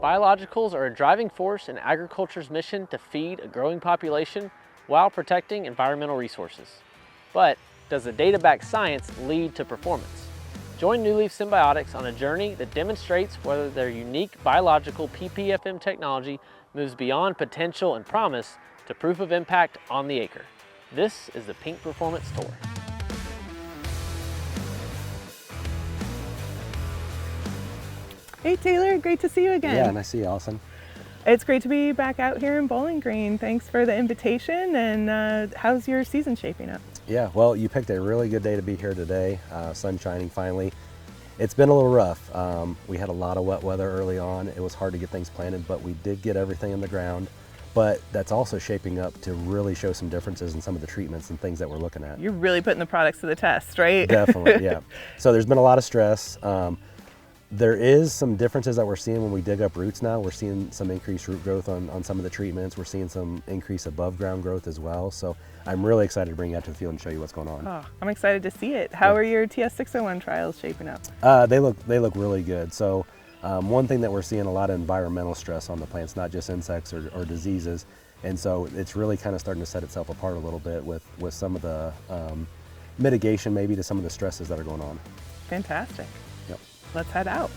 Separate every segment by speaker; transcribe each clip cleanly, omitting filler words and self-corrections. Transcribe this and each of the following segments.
Speaker 1: Biologicals are a driving force in agriculture's mission to feed a growing population while protecting environmental resources. But does the data-backed science lead to performance? Join NewLeaf Symbiotics on a journey that demonstrates whether their unique biological PPFM technology moves beyond potential and promise to proof of impact on the acre. This is the Pink Performance Tour.
Speaker 2: Hey Taylor, great to see you again.
Speaker 3: Yeah, nice to see you, Allison.
Speaker 2: It's great to be back out here in Bowling Green. Thanks for the invitation, and how's your season shaping up?
Speaker 3: Yeah, well, you picked a really good day to be here today. Sun shining finally. It's been a little rough. We had a lot of wet weather early on. It was hard to get things planted, but we did get everything in the ground. But that's also shaping up to really show some differences in some of the treatments and things that we're looking at.
Speaker 2: You're really putting the products to the test, right?
Speaker 3: Definitely, yeah. So there's been a lot of stress. There is some differences that we're seeing when we dig up roots now. We're seeing some increased root growth on some of the treatments. We're seeing some increase above ground growth as well. So I'm really excited to bring you out to the field and show you what's going on.
Speaker 2: Oh, I'm excited to see it. How are your TS601 trials shaping up?
Speaker 3: They look really good. So one thing that we're seeing a lot of environmental stress on the plants, not just insects or diseases. And so it's really kind of starting to set itself apart a little bit with some of the mitigation maybe to some of the stresses that are going on.
Speaker 2: Fantastic.
Speaker 3: Yep.
Speaker 2: Let's head out.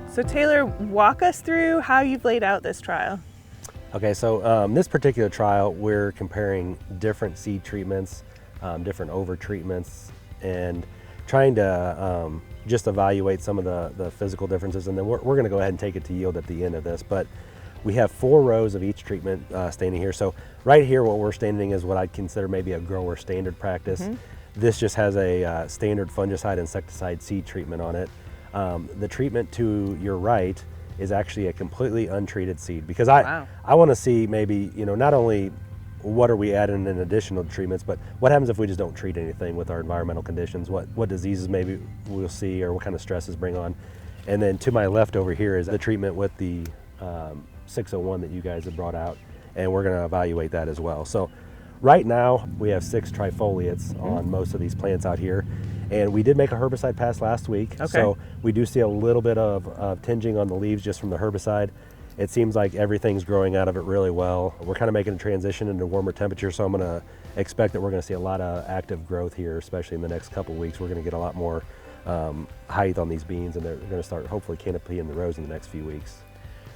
Speaker 2: So Taylor, walk us through how you've laid out this trial.
Speaker 3: Okay, so this particular trial, we're comparing different seed treatments, different over treatments, and trying to just evaluate some of the physical differences. And then we're gonna go ahead and take it to yield at the end of this. But we have 4 rows of each treatment standing here. So right here, what we're standing is what I'd consider maybe a grower standard practice. Mm-hmm. This just has a standard fungicide insecticide seed treatment on it. The treatment to your right is actually a completely untreated seed, because I want to see maybe, not only what are we adding in additional treatments, but what happens if we just don't treat anything with our environmental conditions, what diseases maybe we'll see or what kind of stresses bring on. And then to my left over here is the treatment with the 601 that you guys have brought out, and we're going to evaluate that as well. So right now, we have 6 trifoliates on most of these plants out here, and we did make a herbicide pass last week. Okay. So we do see a little bit of tinging on the leaves just from the herbicide. It seems like everything's growing out of it really well. We're kind of making a transition into warmer temperatures, so I'm going to expect that we're going to see a lot of active growth here, especially in the next couple of weeks. We're going to get a lot more height on these beans, and they're going to start hopefully canopying the rows in the next few weeks.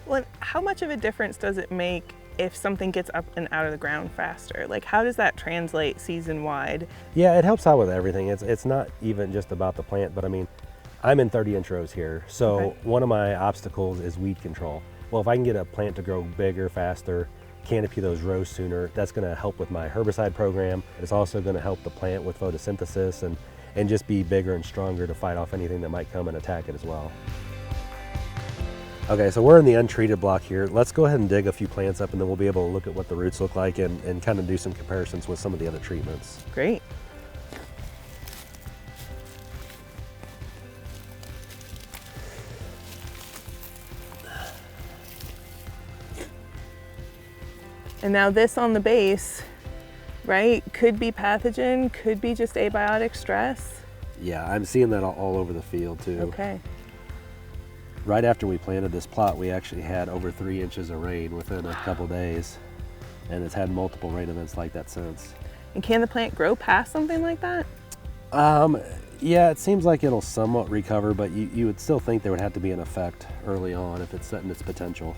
Speaker 2: Well, how much of a difference does it make if something gets up and out of the ground faster? Like, how does that translate season-wide? Yeah,
Speaker 3: it helps out with everything. It's not even just about the plant, but I mean, I'm in 30-inch rows here, so one of my obstacles is weed control. Well, if I can get a plant to grow bigger, faster, canopy those rows sooner, that's going to help with my herbicide program. It's also going to help the plant with photosynthesis and just be bigger and stronger to fight off anything that might come and attack it as well. Okay, so we're in the untreated block here. Let's go ahead and dig a few plants up, and then we'll be able to look at what the roots look like and kind of do some comparisons with some of the other treatments.
Speaker 2: Great. And now this on the base, right, could be pathogen, could be just abiotic stress.
Speaker 3: Yeah, I'm seeing that all over the field too.
Speaker 2: Okay.
Speaker 3: Right after we planted this plot, we actually had over 3 inches of rain within a couple days, and it's had multiple rain events like that since.
Speaker 2: And can the plant grow past something like that?
Speaker 3: Yeah, it seems like it'll somewhat recover, but you would still think there would have to be an effect early on if it's setting its potential.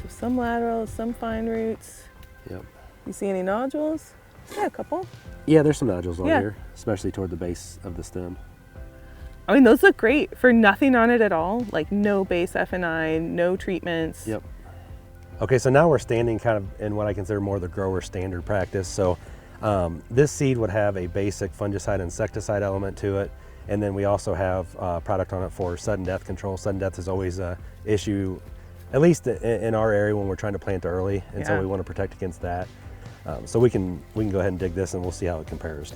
Speaker 2: So some laterals, some fine roots.
Speaker 3: Yep.
Speaker 2: You see any nodules? Yeah, a couple.
Speaker 3: Yeah, there's some nodules on here, especially toward the base of the stem.
Speaker 2: I mean, those look great for nothing on it at all, like no base F&I, no treatments.
Speaker 3: Yep. Okay, so now we're standing kind of in what I consider more the grower standard practice. So this seed would have a basic fungicide insecticide element to it, and then we also have product on it for sudden death control. Sudden death is always an issue, at least in our area when we're trying to plant early, and so we want to protect against that. So we can go ahead and dig this, and we'll see how it compares.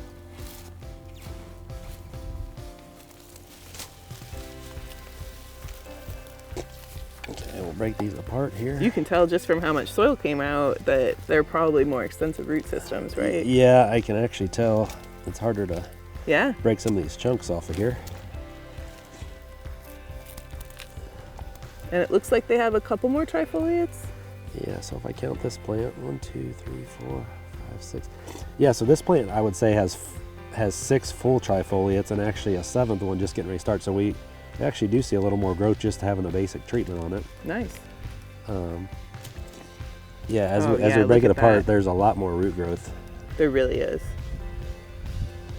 Speaker 3: Okay, we'll break these apart here.
Speaker 2: You can tell just from how much soil came out that they're probably more extensive root systems, right?
Speaker 3: Yeah, I can actually tell. It's harder to break some of these chunks off of here.
Speaker 2: And it looks like they have a couple more trifoliates.
Speaker 3: Yeah, so if I count this plant, 1, 2, 3, 4, 5, 6. Yeah, so this plant I would say has 6 full trifoliates and actually a 7th one just getting ready to start. So we actually do see a little more growth just having a basic treatment on it.
Speaker 2: Nice.
Speaker 3: Yeah, as we break it apart, there's a lot more root growth.
Speaker 2: There really is.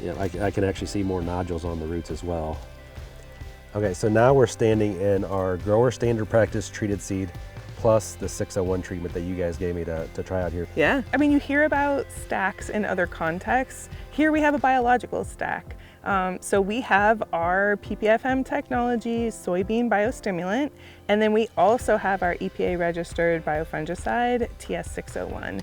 Speaker 3: Yeah, I can actually see more nodules on the roots as well. Okay, so now we're standing in our grower standard practice treated seed plus the 601 treatment that you guys gave me to try out here.
Speaker 2: Yeah, I mean, you hear about stacks in other contexts. Here we have a biological stack. So we have our PPFM technology soybean biostimulant, and then we also have our EPA registered biofungicide TS601.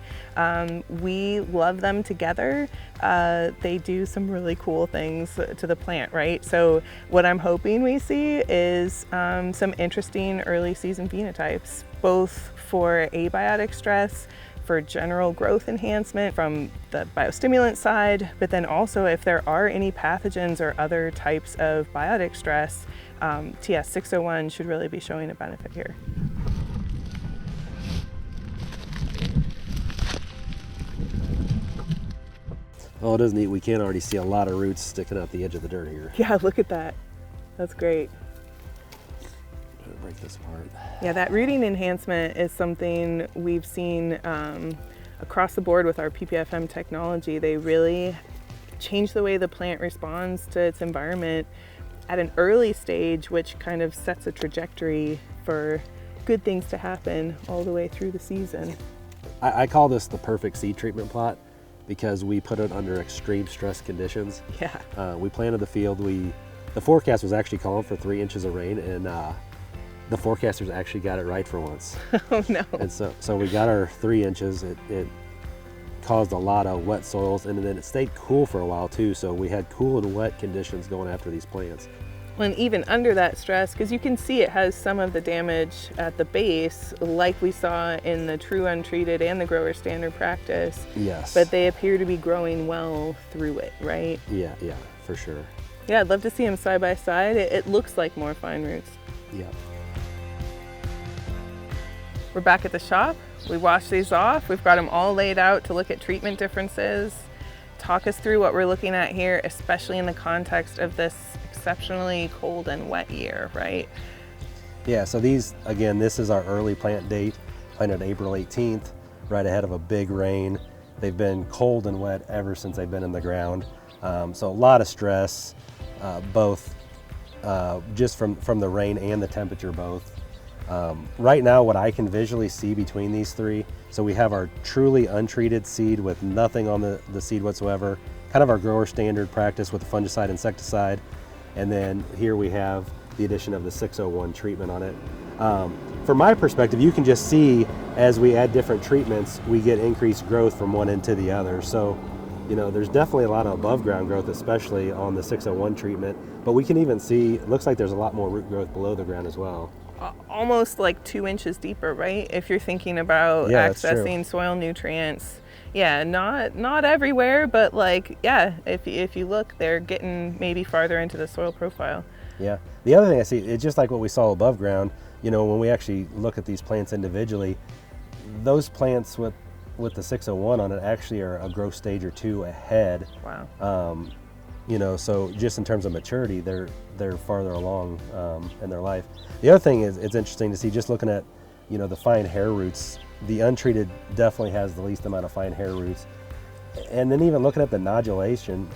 Speaker 2: We love them together. They do some really cool things to the plant, right? So what I'm hoping we see is some interesting early season phenotypes, both for abiotic stress, for general growth enhancement from the biostimulant side, but then also if there are any pathogens or other types of biotic stress, TS601 should really be showing a benefit here.
Speaker 3: Oh, it is neat. We can already see a lot of roots sticking out the edge of the dirt here.
Speaker 2: Yeah, look at that. That's great.
Speaker 3: Break this apart.
Speaker 2: Yeah, that rooting enhancement is something we've seen across the board with our PPFM technology. They really change the way the plant responds to its environment at an early stage, which kind of sets a trajectory for good things to happen all the way through the season.
Speaker 3: I call this the perfect seed treatment plot because we put it under extreme stress conditions.
Speaker 2: Yeah.
Speaker 3: We planted the field. The forecast was actually calling for 3 inches of rain, and the forecasters actually got it right for once.
Speaker 2: Oh no.
Speaker 3: And so we got our 3 inches. It caused a lot of wet soils, and then it stayed cool for a while too. So we had cool and wet conditions going after these plants.
Speaker 2: And even under that stress, because you can see it has some of the damage at the base, like we saw in the true untreated and the grower standard practice.
Speaker 3: Yes.
Speaker 2: But they appear to be growing well through it, right?
Speaker 3: Yeah, for sure.
Speaker 2: Yeah, I'd love to see them side by side. It looks like more fine roots.
Speaker 3: Yeah.
Speaker 2: We're back at the shop. We washed these off. We've got them all laid out to look at treatment differences. Talk us through what we're looking at here, especially in the context of this exceptionally cold and wet year, right?
Speaker 3: Yeah, so these, again, this is our early plant date, planted April 18th, right ahead of a big rain. They've been cold and wet ever since they've been in the ground. So a lot of stress, both just from the rain and the temperature both. Right now, what I can visually see between these three, so we have our truly untreated seed with nothing on the seed whatsoever, kind of our grower standard practice with the fungicide, insecticide, and then here we have the addition of the 601 treatment on it. From my perspective, you can just see as we add different treatments, we get increased growth from one end to the other. So, you know, there's definitely a lot of above ground growth, especially on the 601 treatment, but we can even see, it looks like there's a lot more root growth below the ground as well.
Speaker 2: Almost like 2 inches deeper, right? If you're thinking about accessing soil nutrients. Yeah, not everywhere, but like, yeah, if you look, they're getting maybe farther into the soil profile.
Speaker 3: Yeah. The other thing I see, it's just like what we saw above ground, you know, when we actually look at these plants individually, those plants with the 601 on it actually are a growth stage or two ahead.
Speaker 2: Wow.
Speaker 3: You know, so just in terms of maturity, they're farther along in their life. The other thing is, it's interesting to see, just looking at, you know, the fine hair roots, the untreated definitely has the least amount of fine hair roots. And then even looking at the nodulation,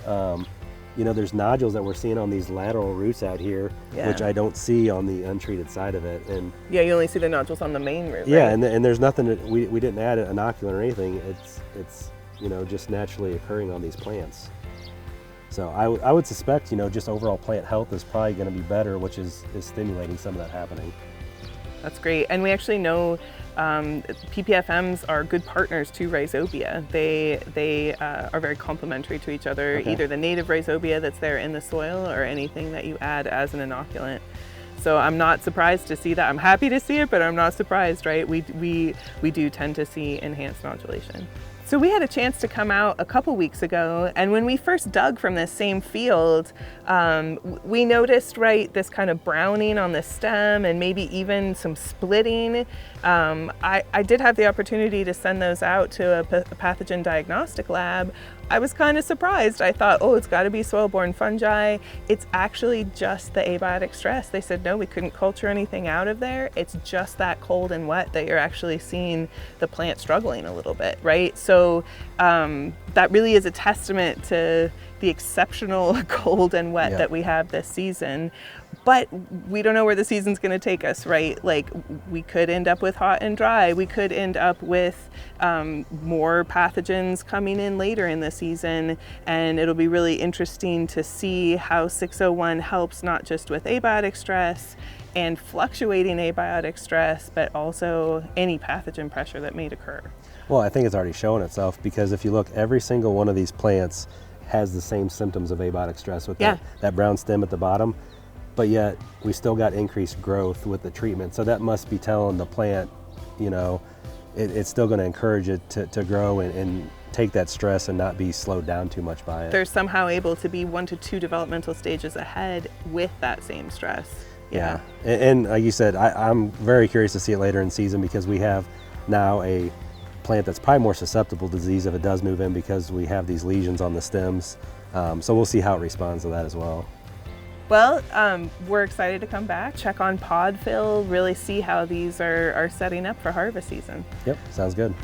Speaker 3: you know, there's nodules that we're seeing on these lateral roots out here, which I don't see on the untreated side of it. And
Speaker 2: yeah, you only see the nodules on the main root.
Speaker 3: Yeah,
Speaker 2: right?
Speaker 3: and there's nothing that we didn't add an inoculant or anything. It's you know, just naturally occurring on these plants. So I would suspect, you know, just overall plant health is probably going to be better, which is stimulating some of that happening.
Speaker 2: That's great. And we actually know PPFMs are good partners to rhizobia. They are very complementary to each other, either the native rhizobia that's there in the soil or anything that you add as an inoculant. So I'm not surprised to see that. I'm happy to see it, but I'm not surprised, right? We do tend to see enhanced nodulation. So we had a chance to come out a couple weeks ago, and when we first dug from this same field, we noticed, right, this kind of browning on the stem and maybe even some splitting. I did have the opportunity to send those out to a pathogen diagnostic lab. I was kind of surprised. I thought, oh, it's got to be soil-borne fungi. It's actually just the abiotic stress. They said, no, we couldn't culture anything out of there. It's just that cold and wet that you're actually seeing the plant struggling a little bit, right? So that really is a testament to the exceptional cold and wet that we have this season. But we don't know where the season's going to take us, right? Like, we could end up with hot and dry. We could end up with more pathogens coming in later in the season. And it'll be really interesting to see how 601 helps not just with abiotic stress and fluctuating abiotic stress, but also any pathogen pressure that may occur.
Speaker 3: Well, I think it's already showing itself, because if you look, every single one of these plants has the same symptoms of abiotic stress with that brown stem at the bottom. But yet we still got increased growth with the treatment. So that must be telling the plant, you know, it's still going to encourage it to grow and take that stress and not be slowed down too much by it.
Speaker 2: They're somehow able to be 1 to 2 developmental stages ahead with that same stress.
Speaker 3: Yeah. And like you said, I'm very curious to see it later in season, because we have now a plant that's probably more susceptible to disease if it does move in, because we have these lesions on the stems. So we'll see how it responds to that as well.
Speaker 2: Well, we're excited to come back, check on pod fill, really see how these are setting up for harvest season.
Speaker 3: Yep, sounds good.